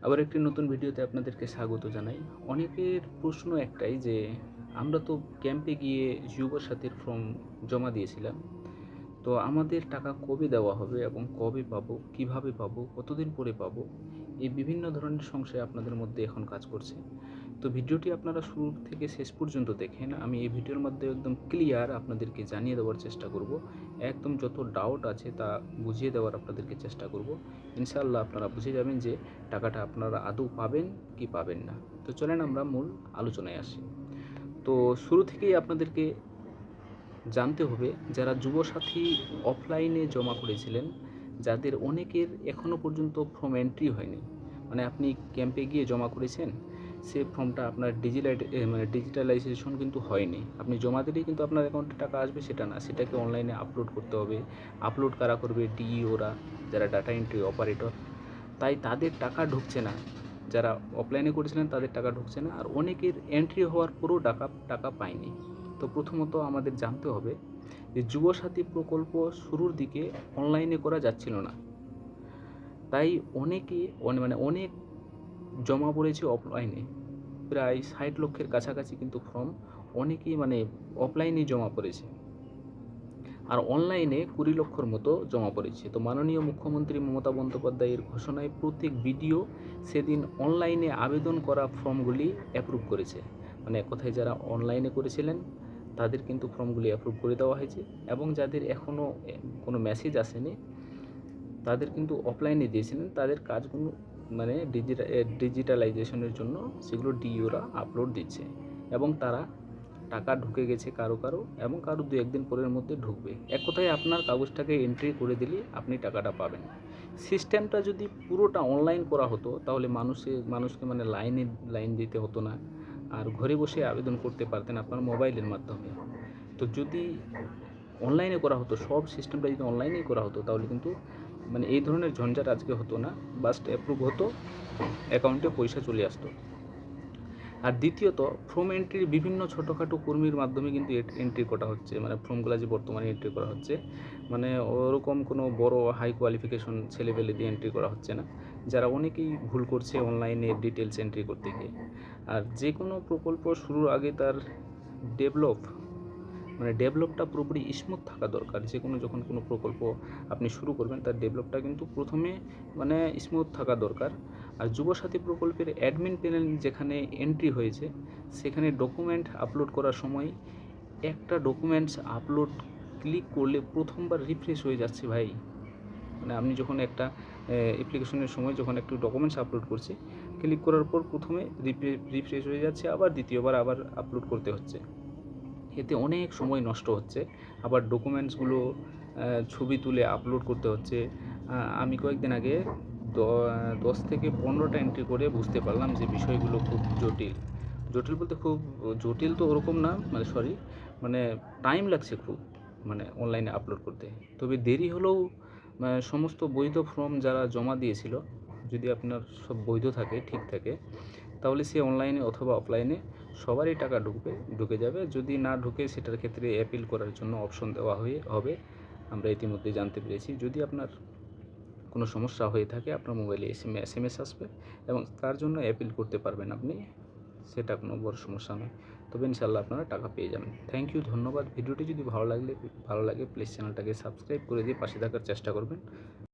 আবার একটি নতুন ভিডিওতে আপনাদেরকে স্বাগত জানাই। অনেকের প্রশ্ন একটাই যে আমরা তো ক্যাম্পে গিয়ে যুবসাথীর ফর্ম জমা দিয়েছিলাম। তো আমাদের টাকা কবে দেওয়া হবে এবং কবে পাবো, কিভাবে পাবো, কতদিন পরে পাবো? এই বিভিন্ন ধরনের সংশয় আপনাদের মধ্যে এখন কাজ করছে। তো ভিডিওটি আপনারা শুরু থেকে শেষ পর্যন্ত দেখেন। আমি এই ভিডিওর মধ্যে একদম ক্লিয়ার আপনাদেরকে জানিয়ে দেওয়ার চেষ্টা করব। একদম যত ডাউট আছে তা বুঝিয়ে দেওয়ার আপনাদেরকে চেষ্টা করব। ইনশাআল্লাহ আপনারা বুঝে যাবেন যে টাকাটা আপনারা আদৌ পাবেন কি পাবেন না। তো চলেন আমরা মূল আলোচনায় আসি। তো শুরু থেকেই আপনাদেরকে জানতে হবে যারা যুবসাথী অফলাইনে জমা করেছিলেন, যাদের অনেকের এখনও পর্যন্ত ফর্ম এন্ট্রি হয়নি। মানে আপনি ক্যাম্পে গিয়ে জমা করেছেন, সে ফর্মটা আপনার ডিজিটালাইজেশন কিন্তু হয়নি। আপনি জমা দিলেই কিন্তু আপনার অ্যাকাউন্টে টাকা আসবে সেটা না, সেটাকে অনলাইনে আপলোড করতে হবে। আপলোড কারা করবে? ডিইওরা, যারা ডাটা এন্ট্রি অপারেটর। তাই তাদের টাকা ঢুকছে না। যারা অফলাইনে করেছিলেন তাদের টাকা ঢুকছে না, আর অনেকের এন্ট্রি হওয়ার পরও টাকা পায়নি। তো প্রথমত আমাদের জানতে হবে যে যুবসাথী প্রকল্প শুরুর দিকে অনলাইনে করা যাচ্ছিল না, তাই অনেক জমা পড়েছে অফলাইনে। প্রায় 60 লক্ষের কাছাকাছি কিন্তু ফর্ম অনেকেই অফলাইনে জমা পড়েছে, আর অনলাইনে 20 লক্ষর মতো জমা পড়েছে। তো মাননীয় মুখ্যমন্ত্রী মমতা বন্দ্যোপাধ্যায়ের ঘোষণায় প্রত্যেক ভিডিও সেদিন অনলাইনে আবেদন করা ফর্মগুলি অ্যাপ্রুভ করেছে। মানে এক কথায় যারা অনলাইনে করেছিলেন তাদের কিন্তু ফর্মগুলি অ্যাপ্রুভ করে দেওয়া হয়েছে, এবং যাদের এখনও কোনো মেসেজ আসেনি তাদের কিন্তু অফলাইনে দিয়েছিলেন, তাদের কাজগুলো ডিজিটালাইজেশনের জন্য সেগুলো ডিওরা আপলোড দিচ্ছে, এবং তারা টাকা ঢুকে গেছে কারো কারো, এবং কারো 2-1 দিন পরের মধ্যে ঢুকবে। এক কথায় আপনার কাগজটাকে এন্ট্রি করে দিলে আপনি টাকাটা পাবেন। সিস্টেমটা যদি পুরোটা অনলাইন করা হতো তাহলে মানুষকে লাইন দিতে হতো না, আর ঘরে বসে আবেদন করতে পারতেন আপনার মোবাইলের মাধ্যমে। তো যদি অনলাইনে করা হতো, সব সিস্টেমটা যদি অনলাইনেই করা হতো তাহলে কিন্তু এই ধরনের ঝঞ্ঝাট আজকে হতো না। বাস্ট অ্যাপ্রুভ হতো, অ্যাকাউন্টে পয়সা চলে আসতো। আর দ্বিতীয়ত, ফর্ম এন্ট্রির বিভিন্ন ছোটোখাটো কর্মীর মাধ্যমে কিন্তু এন্ট্রি করা হচ্ছে। ফর্মগুলো যে বর্তমানে এন্ট্রি করা হচ্ছে, ওরকম কোনো বড় হাই কোয়ালিফিকেশন ছেলেপেলে দিয়ে এন্ট্রি করা হচ্ছে না, যারা অনেকেই ভুল করছে অনলাইনে ডিটেলস এন্ট্রি করতে গিয়ে। আর যে কোনো প্রকল্প শুরুর আগে তার ডেভেলপটা পুরোপুরি স্মুথ থাকা দরকার। যখন কোনো প্রকল্প আপনি শুরু করবেন তার ডেভেলপটা কিন্তু প্রথমে স্মুথ থাকা দরকার। আর যুবসাথী প্রকল্পের অ্যাডমিন প্যানেল যেখানে এন্ট্রি হয়েছে, সেখানে ডকুমেন্ট আপলোড করার সময় একটা ডকুমেন্টস আপলোড ক্লিক করলে প্রথমবার রিফ্রেশ হয়ে যাচ্ছে ভাই। আমি যখন একটা অ্যাপ্লিকেশনের সময় যখন একটু ডকুমেন্টস আপলোড করছি, ক্লিক করার পর প্রথমে রিফ্রেশ হয়ে যাচ্ছে, আবার দ্বিতীয়বার আবার আপলোড করতে হচ্ছে। এতে অনেক সময় নষ্ট হচ্ছে। আবার ডকুমেন্টসগুলো ছবি তুলে আপলোড করতে হচ্ছে। আমি কয়েকদিন আগে 10 থেকে 15টা এন্ট্রি করে বুঝতে পারলাম যে বিষয়গুলো খুব জটিল। জটিল বলতে খুব জটিল তো ওরকম না, টাইম লাগছে খুব, অনলাইনে আপলোড করতে। তবে দেরি হলেও সমস্ত বৈধ ফর্ম যারা জমা দিয়েছিল, যদি আপনার সব বৈধ থাকে, ঠিক থাকে, তাহলে সে অনলাইনে অথবা অফলাইনে সবারই টাকা ঢুকে যাবে। যদি না ঢুকে সেটার ক্ষেত্রে অ্যাপিল করার জন্য অপশন দেওয়া হবে, আমরা ইতিমধ্যে জানতে পেরেছি। যদি আপনার কোনো সমস্যা হয়ে থাকে আপনার মোবাইলে এসএমএস আসবে, এবং তার জন্য অ্যাপিল করতে পারবেন আপনি, সেটা কোনো বড় সমস্যা নয়। তবে ইনশাআল্লাহ আপনারা টাকা পেয়ে যাবেন। থ্যাংক ইউ, ধন্যবাদ। ভিডিওটি যদি ভালো লাগে প্লিজ চ্যানেলটাকে সাবস্ক্রাইব করে দিয়ে পাশে থাকার চেষ্টা করবেন।